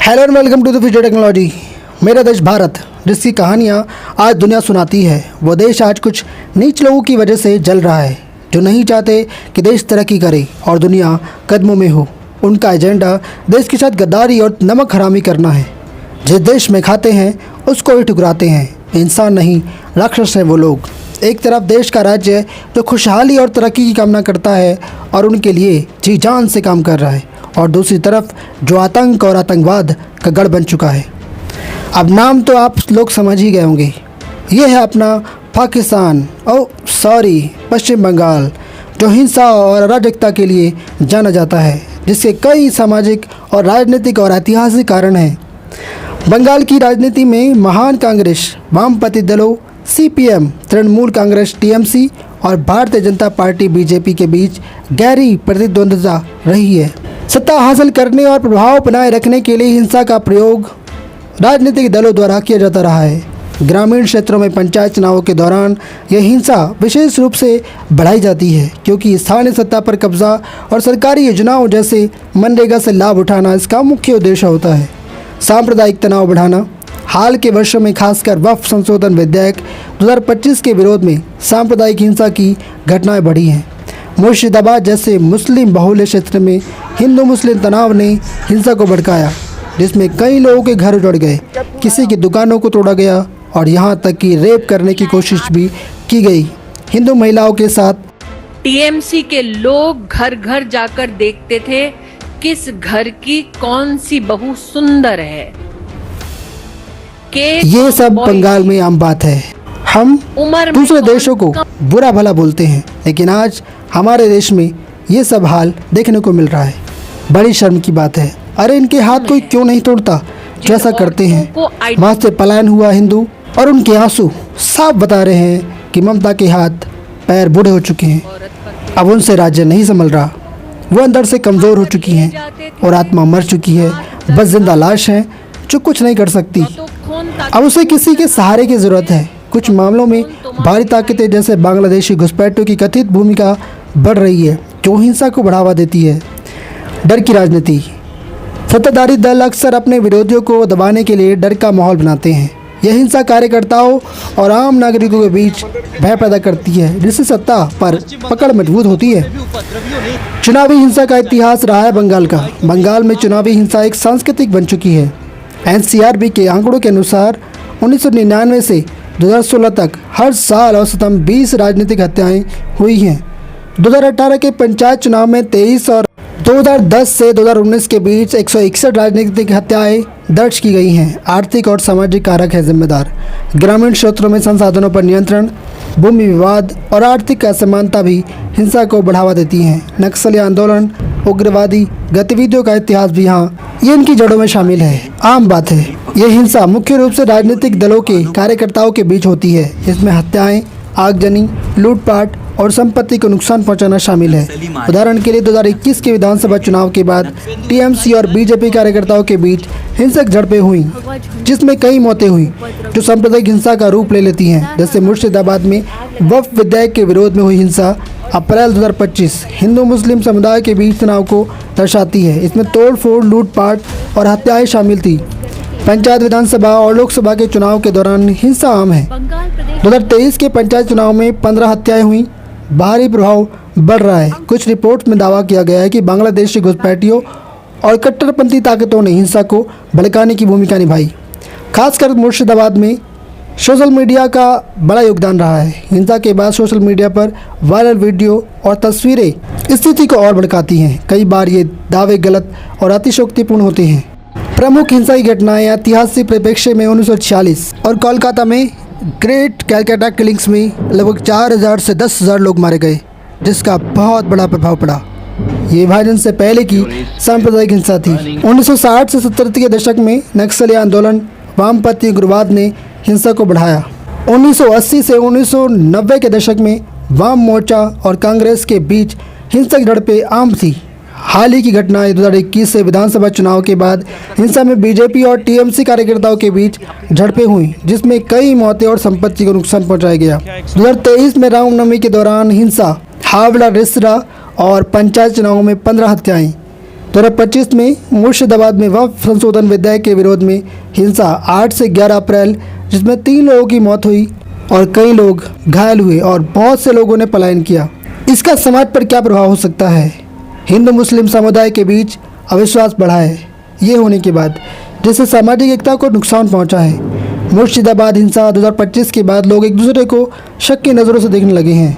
Hello and welcome to the future technology. मेरा देश भारत, जिसकी कहानियाँ आज दुनिया सुनाती है, वो देश आज कुछ नीच लोगों की वजह से जल रहा है, जो नहीं चाहते कि देश तरक्की करे और दुनिया कदमों में हो। उनका एजेंडा देश के साथ गद्दारी और नमक हरामी करना है। जिस देश में खाते हैं उसको ही ठुकराते हैं। इंसान नहीं, राक्षस हैं वो लोग। एक तरफ देश का राज्य जो खुशहाली और तरक्की की कामना करता है और उनके लिए जी जान से काम कर रहा है, और दूसरी तरफ जो आतंक और आतंकवाद का गढ़ बन चुका है। अब नाम तो आप लोग समझ ही गए होंगे। ये है अपना पाकिस्तान, पश्चिम बंगाल, जो हिंसा और अराजकता के लिए जाना जाता है, जिसके कई सामाजिक और राजनीतिक और ऐतिहासिक कारण हैं। बंगाल की राजनीति में महान कांग्रेस, वामपंथी दलों CPM, तृणमूल कांग्रेस TMC और भारतीय जनता पार्टी BJP के बीच गहरी प्रतिद्वंद्विता रही है। सत्ता हासिल करने और प्रभाव बनाए रखने के लिए हिंसा का प्रयोग राजनीतिक दलों द्वारा किया जाता रहा है। ग्रामीण क्षेत्रों में पंचायत चुनावों के दौरान यह हिंसा विशेष रूप से बढ़ाई जाती है, क्योंकि स्थानीय सत्ता पर कब्जा और सरकारी योजनाओं जैसे मनरेगा से लाभ उठाना इसका मुख्य उद्देश्य होता है। सांप्रदायिक तनाव बढ़ाना। हाल के वर्षों में खासकर वक्फ संशोधन विधेयक 2025 के विरोध में सांप्रदायिक हिंसा की घटनाएं बढ़ी हैं। मुर्शिदाबाद जैसे मुस्लिम बहुल्य क्षेत्र में हिंदू मुस्लिम तनाव ने हिंसा को भड़काया, जिसमें कई लोगों के घर उजड़ गए, किसी की दुकानों को तोड़ा गया और यहाँ तक कि रेप करने की कोशिश भी की गई हिंदू महिलाओं के साथ। TMC के लोग घर घर जाकर देखते थे किस घर की कौन सी बहू सुंदर है। ये सब बंगाल में आम बात है। हम दूसरे देशों को बुरा भला बोलते हैं, लेकिन आज हमारे देश में ये सब हाल देखने को मिल रहा है। बड़ी शर्म की बात है। अरे इनके हाथ कोई क्यों नहीं तोड़ता जो ऐसा करते हैं। वहाँ से पलायन हुआ हिंदू और उनके आंसू साफ बता रहे हैं कि ममता के हाथ पैर बूढ़े हो चुके हैं। अब उनसे राज्य नहीं संभल रहा। वो अंदर से कमज़ोर हो चुकी हैं और आत्मा मर चुकी है। बस जिंदा लाश हैं जो कुछ नहीं कर सकती। अब उसे किसी के सहारे की ज़रूरत है। कुछ मामलों में बाहरी ताकतें जैसे बांग्लादेशी घुसपैठियों की कथित भूमिका बढ़ रही है, जो हिंसा को बढ़ावा देती है। डर की राजनीति। सत्ताधारी दल अक्सर अपने विरोधियों को दबाने के लिए डर का माहौल बनाते हैं। यह हिंसा कार्यकर्ताओं और आम नागरिकों के बीच भय पैदा करती है, जिससे सत्ता पर पकड़ मजबूत होती है। चुनावी हिंसा का इतिहास रहा है बंगाल का। बंगाल में चुनावी हिंसा एक सांस्कृतिक बन चुकी है। NCRB के आंकड़ों के अनुसार 1999 से 2016 तक हर साल औसतन 20 राजनीतिक हत्याएं हुई हैं। 2018 के पंचायत चुनाव में 23 और 2010 से 2019 के बीच 161 राजनीतिक हत्याएं दर्ज की गई हैं। आर्थिक और सामाजिक कारक है जिम्मेदार। ग्रामीण क्षेत्रों में संसाधनों पर नियंत्रण, भूमि विवाद और आर्थिक असमानता भी हिंसा को बढ़ावा देती हैं। नक्सली आंदोलन, उग्रवादी गतिविधियों का इतिहास भी ये इनकी जड़ों में शामिल है। आम बात है, यह हिंसा मुख्य रूप से राजनीतिक दलों के कार्यकर्ताओं के बीच होती है। इसमें हत्याएं, आगजनी, लूटपाट और संपत्ति को नुकसान पहुंचाना शामिल है। उदाहरण के लिए 2021 के विधानसभा चुनाव के बाद TMC और BJP कार्यकर्ताओं के बीच हिंसक झड़पें हुई, जिसमें कई मौतें हुई, जो सांप्रदायिक हिंसा का रूप ले लेती हैं। जैसे मुर्शिदाबाद में वक्फ विधेयक के विरोध में हुई हिंसा अप्रैल 2025 हिंदू मुस्लिम समुदाय के बीच तनाव को दर्शाती है। इसमें तोड़ फोड़, लूटपाट और हत्याएं शामिल थी। पंचायत, विधानसभा और लोकसभा के चुनाव के दौरान हिंसा आम है। 2023 के पंचायत चुनाव में 15 हत्याएं हुई। बाहरी प्रभाव बढ़ रहा है। कुछ रिपोर्ट में दावा किया गया है कि बांग्लादेशी घुसपैठियों और कट्टरपंथी ताकतों ने हिंसा को भड़काने की भूमिका निभाई। खासकर मुर्शिदाबाद में सोशल मीडिया का बड़ा योगदान रहा है। हिंसा के बाद सोशल मीडिया पर वायरल वीडियो और तस्वीरें स्थिति को और भड़काती हैं। कई बार ये दावे गलत और अतिशयोक्तिपूर्ण होते हैं। प्रमुख हिंसा की घटनाएं ऐतिहासिक परिप्रेक्ष्य में 1946 और कोलकाता में ग्रेट कैलकाटा किलिंग्स में लगभग 4000 से 10,000 लोग मारे गए, जिसका बहुत बड़ा प्रभाव पड़ा। ये विभाजन से पहले की सांप्रदायिक हिंसा थी। 1960 से 70 के दशक में नक्सली आंदोलन, वामपंथी उग्रवाद ने हिंसा को बढ़ाया। 1980 से 1990 के दशक में वाम मोर्चा और कांग्रेस के बीच हिंसक झड़पें आम थी। हाल ही की घटनाएं 2021 से विधानसभा चुनाव के बाद हिंसा में BJP और TMC कार्यकर्ताओं के बीच झड़पें हुई, जिसमें कई मौतें और संपत्ति को नुकसान पहुंचाया गया। 2023 में रामनवमी के दौरान हिंसा, हावड़ा, रिसरा और पंचायत चुनावों में 15 हत्याएं। 2025 में मुर्शिदाबाद में वक्फ संशोधन विधेयक के विरोध में हिंसा 8 से 11 अप्रैल, जिसमें 3 लोगों की मौत हुई और कई लोग घायल हुए और बहुत से लोगों ने पलायन किया। इसका समाज पर क्या प्रभाव हो सकता है? हिंदू मुस्लिम समुदाय के बीच अविश्वास बढ़ा है ये होने के बाद, जिससे सामाजिक एकता को नुकसान पहुंचा है। मुर्शिदाबाद हिंसा 2025 के बाद लोग एक दूसरे को शक की नज़रों से देखने लगे हैं।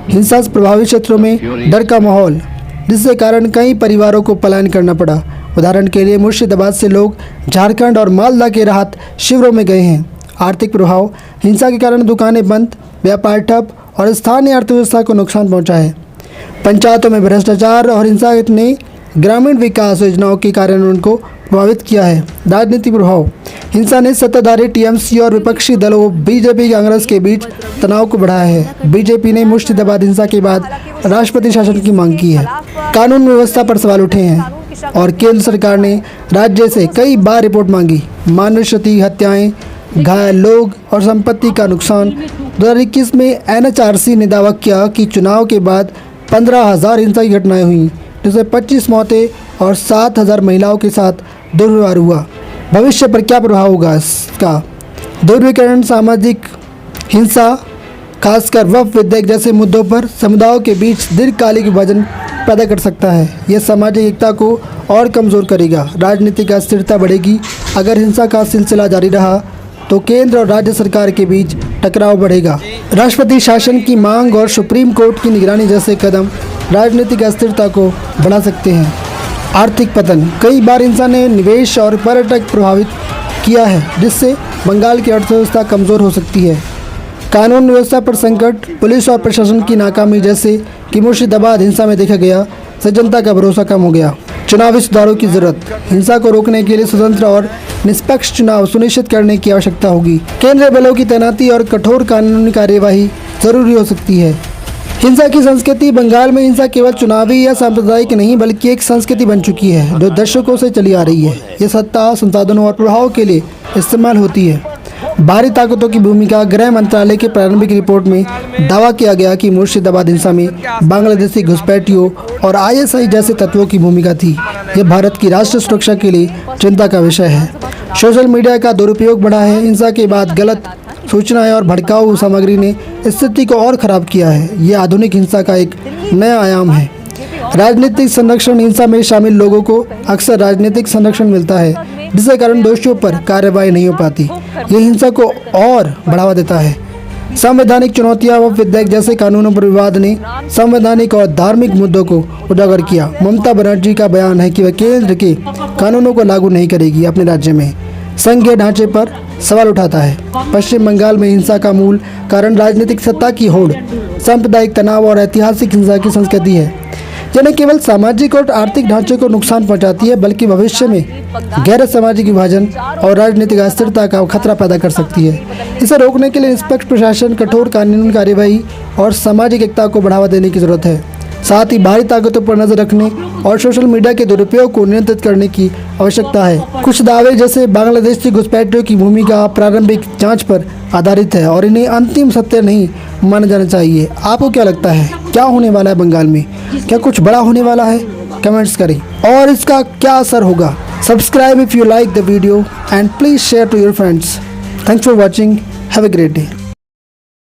हिंसा से प्रभावित क्षेत्रों में डर का माहौल, जिसके कारण कई परिवारों को पलायन करना पड़ा। उदाहरण के लिए मुर्शिदाबाद से लोग झारखंड और मालदा के राहत शिविरों में गए हैं। आर्थिक प्रभाव, हिंसा के कारण दुकानें बंद, व्यापार ठप और स्थानीय अर्थव्यवस्था को नुकसान पहुंचा है। पंचायतों में भ्रष्टाचार और हिंसा ने ग्रामीण विकास योजनाओं के कार्यान्वयन को प्रभावित किया है। राजनीतिक प्रभाव, हिंसा ने सत्ताधारी टीएमसी और विपक्षी दलों बीजेपी कांग्रेस के बीच तनाव को बढ़ाया है। बीजेपी ने मुर्शिदाबाद हिंसा के बाद राष्ट्रपति शासन की मांग की है। कानून व्यवस्था पर सवाल उठे हैं और केंद्र सरकार ने राज्य से कई बार रिपोर्ट मांगी। मानव क्षति, हत्याएं, घायल लोग और संपत्ति का नुकसान। 2021 में एनएचआरसी ने दावा किया कि चुनाव के बाद 15,000 हिंसा की घटनाएं हुई, जिसमें 25 मौतें और 7,000 महिलाओं के साथ दुर्व्यवहार हुआ। भविष्य पर क्या प्रभाव होगा इसका? ध्रुवीकरण, सामाजिक हिंसा, खासकर वक्फ विधेयक जैसे मुद्दों पर समुदायों के बीच दीर्घकालिक विभाजन पैदा कर सकता है। यह सामाजिक एकता को और कमज़ोर करेगा। राजनीतिक अस्थिरता बढ़ेगी। अगर हिंसा का सिलसिला जारी रहा तो केंद्र और राज्य सरकार के बीच टकराव बढ़ेगा। राष्ट्रपति शासन की मांग और सुप्रीम कोर्ट की निगरानी जैसे कदम राजनीतिक अस्थिरता को बढ़ा सकते हैं। आर्थिक पतन, कई बार हिंसा ने निवेश और पर्यटक प्रभावित किया है, जिससे बंगाल की अर्थव्यवस्था कमज़ोर हो सकती है। कानून व्यवस्था पर संकट, पुलिस और प्रशासन की नाकामी जैसे कि मुर्शिदाबाद हिंसा में देखा गया, से जनता का भरोसा कम हो गया। चुनावी सुधारों की जरूरत, हिंसा को रोकने के लिए स्वतंत्र और निष्पक्ष चुनाव सुनिश्चित करने की आवश्यकता होगी। केंद्रीय बलों की तैनाती और कठोर कानूनी कार्यवाही जरूरी हो सकती है। हिंसा की संस्कृति, बंगाल में हिंसा केवल चुनावी या सांप्रदायिक नहीं बल्कि एक संस्कृति बन चुकी है जो दशकों से चली आ रही है। ये सत्ता, संसाधनों और प्रभाव के लिए इस्तेमाल होती है। बाहरी ताकतों की भूमिका, गृह मंत्रालय की प्रारंभिक रिपोर्ट में दावा किया गया कि मुर्शिदाबाद हिंसा में बांग्लादेशी घुसपैठियों और आईएसआई जैसे तत्वों की भूमिका थी। यह भारत की राष्ट्रीय सुरक्षा के लिए चिंता का विषय है। सोशल मीडिया का दुरुपयोग बढ़ा है। हिंसा के बाद गलत सूचनाएं और भड़काऊ सामग्री ने स्थिति को और खराब किया है। यह आधुनिक हिंसा का एक नया आयाम है। राजनीतिक संरक्षण, हिंसा में शामिल लोगों को अक्सर राजनीतिक संरक्षण मिलता है, जिसके कारण दोषियों पर कार्रवाई नहीं हो पाती। यह हिंसा को और बढ़ावा देता है। संवैधानिक चुनौतियां व विधेयक जैसे कानूनों पर विवाद ने संवैधानिक और धार्मिक मुद्दों को उजागर किया। ममता बनर्जी का बयान है कि वह केंद्र के कानूनों को लागू नहीं करेगी। अपने राज्य में संघीय ढांचे पर सवाल उठाता है। पश्चिम बंगाल में हिंसा का मूल कारण राजनीतिक सत्ता की होड़, सांप्रदायिक तनाव और ऐतिहासिक हिंसा की संस्कृति है। यह न केवल सामाजिक और आर्थिक ढांचे को नुकसान पहुंचाती है, बल्कि भविष्य में गहरा सामाजिक विभाजन और राजनीतिक अस्थिरता का खतरा पैदा कर सकती है। इसे रोकने के लिए निष्पक्ष प्रशासन, कठोर कानूनी कार्यवाही और सामाजिक एकता को बढ़ावा देने की जरूरत है। साथ ही बाहरी ताकतों पर नजर रखने और सोशल मीडिया के दुरुपयोग को नियंत्रित करने की आवश्यकता है। कुछ दावे जैसे बांग्लादेश की घुसपैठियों की भूमिका प्रारंभिक जांच पर आधारित है और इन्हें अंतिम सत्य नहीं माना जाना चाहिए। आपको क्या लगता है, क्या होने वाला है बंगाल में? क्या कुछ बड़ा होने वाला है? कमेंट्स करें। और इसका क्या असर होगा? Subscribe if you like the video and please share to your friends. Thanks for watching. Have a great day.